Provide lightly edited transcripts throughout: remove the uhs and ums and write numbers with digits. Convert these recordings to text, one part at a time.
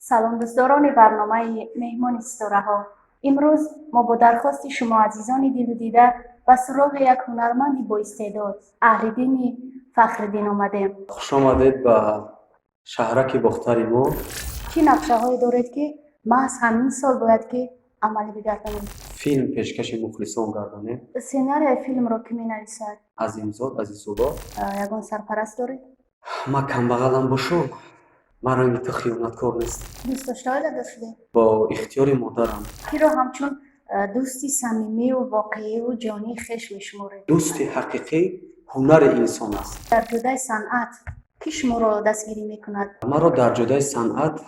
سلام دوستداران برنامه مهمان ستاره ها. امروز ما با درخواست شما عزیزان دل و دیده به سراغ یک هنرمند با استعداد اهل‌دین فخرالدین آمدیم. خوش آمدید به شهرک باختر ما. چه نقشه هایی دارید که محض همین سال باید که عملی بگردانید؟ فیلم پیشکش مخلصان گردانیم. سناریوی فیلم را کی می‌نویسد؟ عظیمزاد عزیز‌آباد. یگان سرپرست دارید؟ ما کمبغلم باشم، من رنگ تو خیانتکار نیست. دوست داشته داشته؟ با اختیار مادرم. کی را همچون دوستی صمیمی و واقعی و جانی خویش می‌شمارید؟ دوست حقیقی هنر انسان است. در جدای صنعت کی شما را دستگیری می‌کند؟ مرا در جدای صنعت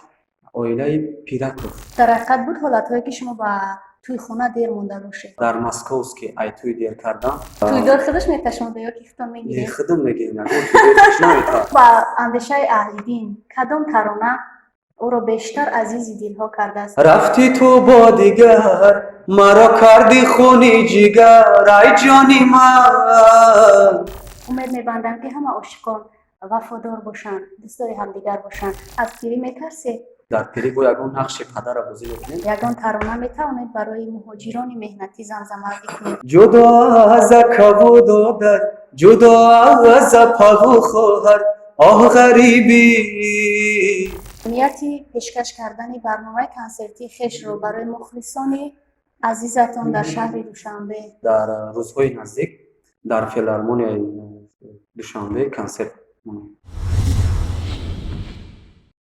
عائله پیرک گفت. در حقیقت بود حالت‌هایی که شما با توی خانه دیر مونده باشید؟ در مسکو است که ای توی دیر کردم. توی دار خودش میتشمده یا که خودتان میگیرید؟ خودم میگیم نه توی دیر نمیتونم. با اندیشه اهل‌دین کدام ترانه او را بیشتر عزیز دلها کرده است؟ رفتی تو با دیگر مرا کردی خونی جگر ای جانی من. امید می‌بندم که همه عاشقان وفادار باشند، دوستدار همدیگر باشند. از پیری میترسید؟ در پیری با یگان نقش پدر را بازی میکنیم. یگان ترانه میتوانید برای مهاجران مهنتی زمزمه کنید؟ جدا از کبود و در جدا از پهو خواهر آه غریبی. نیتی پیشکش کردن برنامه کنسرتی خویش رو برای مخلصان عزیزتان در شهر دوشنبه در روزهای نزدیک در فیلارمونی دوشنبه کنسرت